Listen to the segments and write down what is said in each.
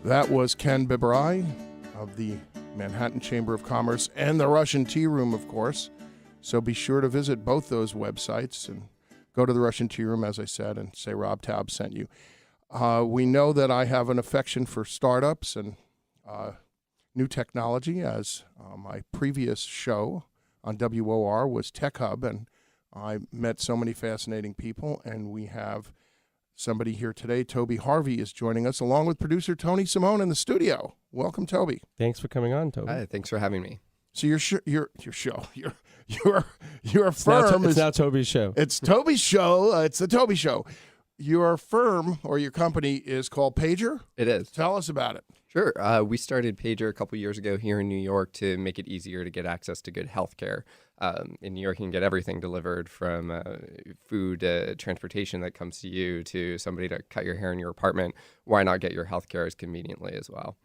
That was Ken Biberai of the Manhattan Chamber of Commerce and the Russian Tea Room, of course. So be sure to visit both those websites and go to the Russian Tea Room, as I said, and say Rob Taub sent you. We know that I have an affection for startups and new technology, as my previous show on WOR was Tech Hub, and I met so many fascinating people, and we have somebody here today. Toby Hervey is joining us, along with producer Tony Simone in the studio. Welcome, Toby. Thanks for coming on, Toby. Hi, thanks for having me. So your firm it's now Toby's show. It's Toby's show. It's the Toby Show. Your firm or your company is called Pager? It is. Tell us about it. Sure. We started Pager a couple years ago here in New York to make it easier to get access to good health care. In New York, you can get everything delivered from food, transportation that comes to you, to somebody to cut your hair in your apartment. Why not get your health care as conveniently as well?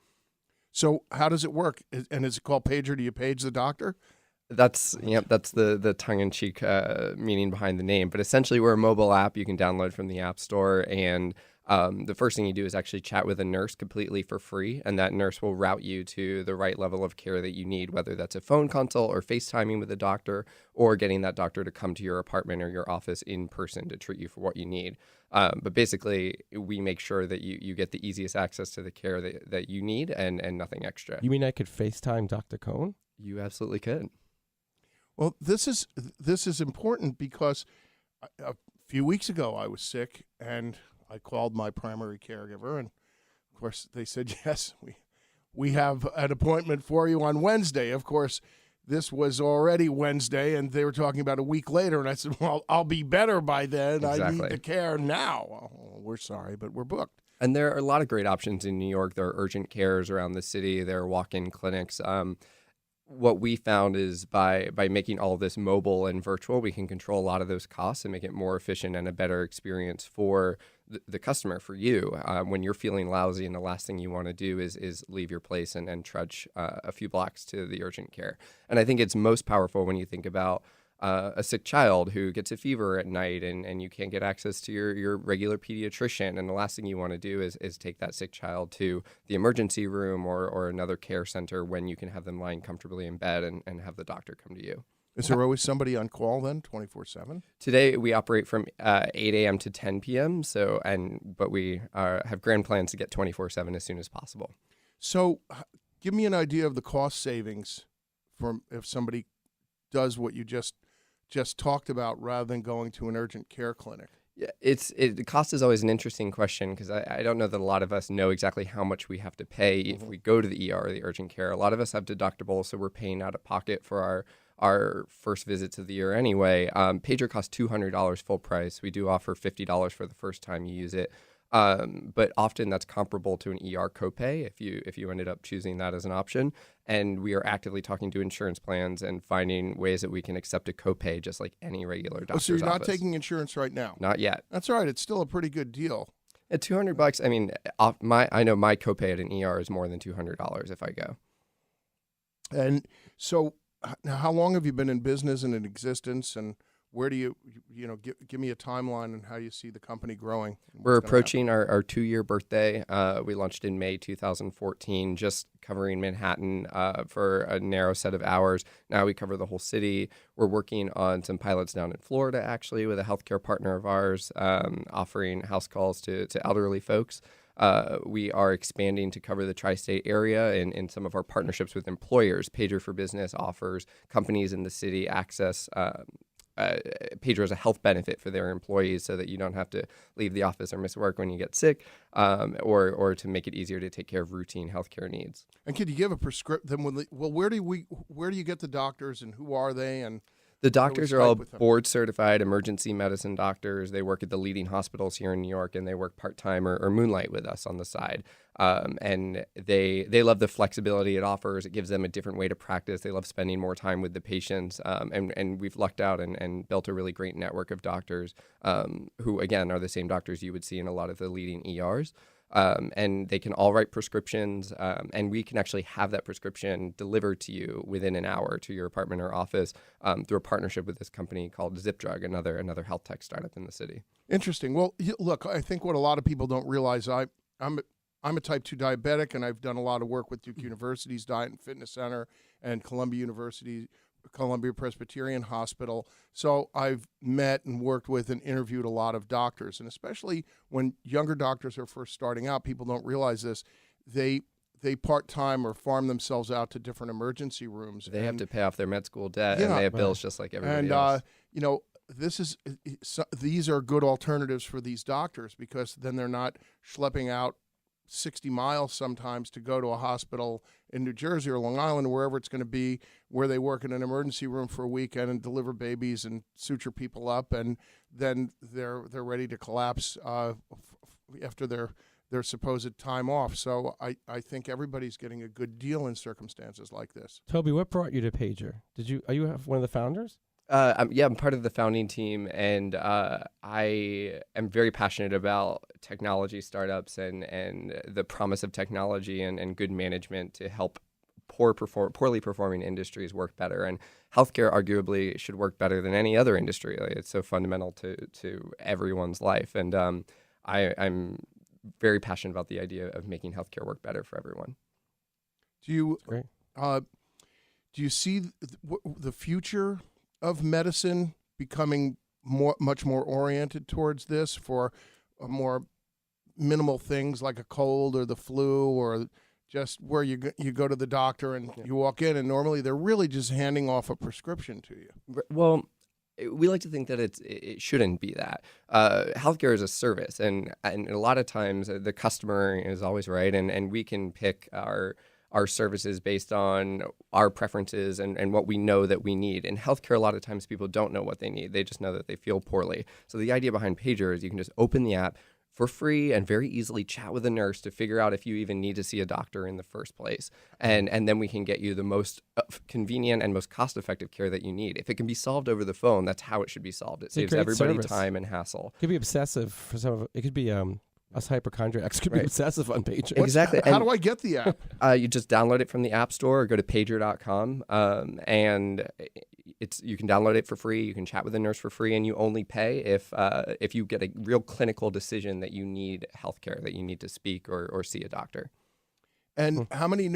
So how does it work? And is it called Pager? Do you page the doctor? That's the tongue-in-cheek meaning behind the name. But essentially, we're a mobile app you can download from the App Store, and the first thing you do is actually chat with a nurse completely for free, and that nurse will route you to the right level of care that you need, whether that's a phone consult or FaceTiming with a doctor, or getting that doctor to come to your apartment or your office in person to treat you for what you need. But basically, we make sure that you get the easiest access to the care that you need and nothing extra. You mean I could FaceTime Dr. Cohn? You absolutely could. Well, this is important because a few weeks ago I was sick, and I called my primary caregiver, and of course they said, yes, we have an appointment for you on Wednesday. Of course, this was already Wednesday, and they were talking about a week later, and I said, well, I'll be better by then. Exactly. I need the care now. Well, we're sorry, but we're booked. And there are a lot of great options in New York. There are urgent cares around the city. There are walk-in clinics. What we found is by making all of this mobile and virtual, we can control a lot of those costs and make it more efficient and a better experience for the customer, for you. When you're feeling lousy and the last thing you want to do is leave your place and trudge a few blocks to the urgent care. And I think it's most powerful when you think about a sick child who gets a fever at night and you can't get access to your regular pediatrician. And the last thing you want to do is take that sick child to the emergency room or another care center when you can have them lying comfortably in bed and have the doctor come to you. Is there always somebody on call then, 24/7? Today we operate from 8 a.m. to 10 p.m. But we have grand plans to get 24/7 as soon as possible. So give me an idea of the cost savings from if somebody does what you just talked about rather than going to an urgent care clinic. Yeah, the cost is always an interesting question because I don't know that a lot of us know exactly how much we have to pay if we go to the ER or the urgent care. A lot of us have deductibles, so we're paying out of pocket for our first visits of the year anyway. Pager costs $200 full price. We do offer $50 for the first time you use it. But often that's comparable to an ER copay if you ended up choosing that as an option. And we are actively talking to insurance plans and finding ways that we can accept a copay just like any regular doctor's office. So you're not taking insurance right now? Not yet. That's all right. It's still a pretty good deal. At $200, I mean, I know my copay at an ER is more than $200 if I go. And so now how long have you been in business and in existence, and where do you give me a timeline on how you see the company growing? We're approaching our 2-year birthday. We launched in May 2014, just covering Manhattan for a narrow set of hours. Now we cover the whole city. We're working on some pilots down in Florida, actually, with a healthcare partner of ours, offering house calls to elderly folks. We are expanding to cover the tri-state area in some of our partnerships with employers. Pager for Business offers companies in the city access Pager as a health benefit for their employees so that you don't have to leave the office or miss work when you get sick, or to make it easier to take care of routine healthcare needs. And could you give a prescription? Well, where do you get the doctors, and who are they? And the doctors are all board-certified emergency medicine doctors. They work at the leading hospitals here in New York, and they work part-time or moonlight with us on the side. And they love the flexibility it offers. It gives them a different way to practice. They love spending more time with the patients. And we've lucked out and built a really great network of doctors who, again, are the same doctors you would see in a lot of the leading ERs. And they can all write prescriptions, and we can actually have that prescription delivered to you within an hour to your apartment or office through a partnership with this company called ZipDrug, another health tech startup in the city. Interesting. Well, look, I think what a lot of people don't realize, I'm I'm a type 2 diabetic, and I've done a lot of work with Duke University's Diet and Fitness Center and Columbia Presbyterian Hospital. So I've met and worked with and interviewed a lot of doctors, and especially when younger doctors are first starting out, people don't realize this. They part-time or farm themselves out to different emergency rooms. They have to pay off their med school debt, and they have bills just like everybody else. These are good alternatives for these doctors, because then they're not schlepping out 60 miles sometimes to go to a hospital in New Jersey or Long Island, or wherever it's going to be, where they work in an emergency room for a weekend and deliver babies and suture people up, and then they're ready to collapse after their supposed time off. So I think everybody's getting a good deal in circumstances like this. Toby, what brought you to Pager? Are you one of the founders? I'm part of the founding team, and I am very passionate about technology startups and the promise of technology and good management to help poorly performing industries work better. And healthcare arguably should work better than any other industry. It's so fundamental to everyone's life. And I'm very passionate about the idea of making healthcare work better for everyone. Do you see the future of medicine becoming much more oriented towards this, for more minimal things like a cold or the flu, or just where you go to the doctor and you walk in and normally they're really just handing off a prescription to you? Well, we like to think that it shouldn't be that. Healthcare is a service, and a lot of times the customer is always right, and we can pick our services based on our preferences and what we know that we need. In healthcare, a lot of times people don't know what they need. They just know that they feel poorly. So the idea behind Pager is you can just open the app for free and very easily chat with a nurse to figure out if you even need to see a doctor in the first place. And then we can get you the most convenient and most cost-effective care that you need. If it can be solved over the phone, that's how it should be solved. It saves everybody time and hassle. It could be obsessive for some of it. It could be us hypochondriacs could be obsessive on Pager. Exactly. How do I get the app? You just download it from the App Store or go to pager.com, and you can download it for free. You can chat with a nurse for free, and you only pay if you get a real clinical decision that you need healthcare, that you need to speak or see a doctor. And how many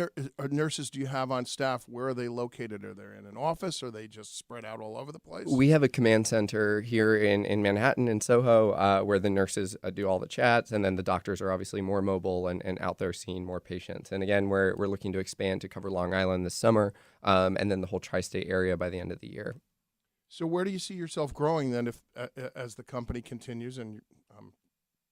nurses do you have on staff? Where are they located? Are they in an office, or are they just spread out all over the place? We have a command center here in Manhattan, in Soho, where the nurses do all the chats, and then the doctors are obviously more mobile and out there seeing more patients. And again, we're looking to expand to cover Long Island this summer, and then the whole tri-state area by the end of the year. So where do you see yourself growing then, if as the company continues, and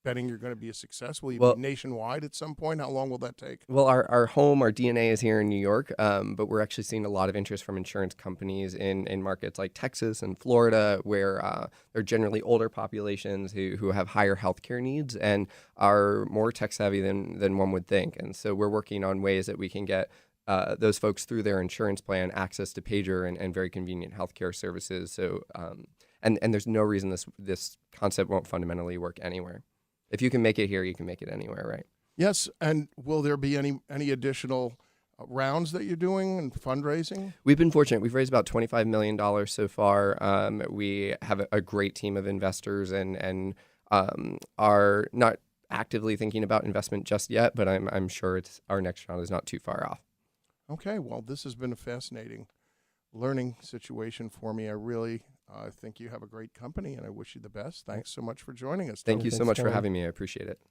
betting you're going to be a success? Will you be nationwide at some point? How long will that take? Well, our home, our DNA is here in New York, but we're actually seeing a lot of interest from insurance companies in markets like Texas and Florida, where they're generally older populations who have higher healthcare needs and are more tech savvy than one would think. And so we're working on ways that we can get those folks through their insurance plan access to Pager and very convenient healthcare services. So and there's no reason this concept won't fundamentally work anywhere. If you can make it here, you can make it anywhere, right? Yes, and will there be any additional rounds that you're doing and fundraising? We've been fortunate. We've raised about $25 million so far. We have a great team of investors and are not actively thinking about investment just yet, but I'm sure our next round is not too far off. Okay, well, this has been a fascinating learning situation for me. I really think you have a great company, and I wish you the best. Thanks so much for joining us. Thank you so much for Tony. having me. I appreciate it.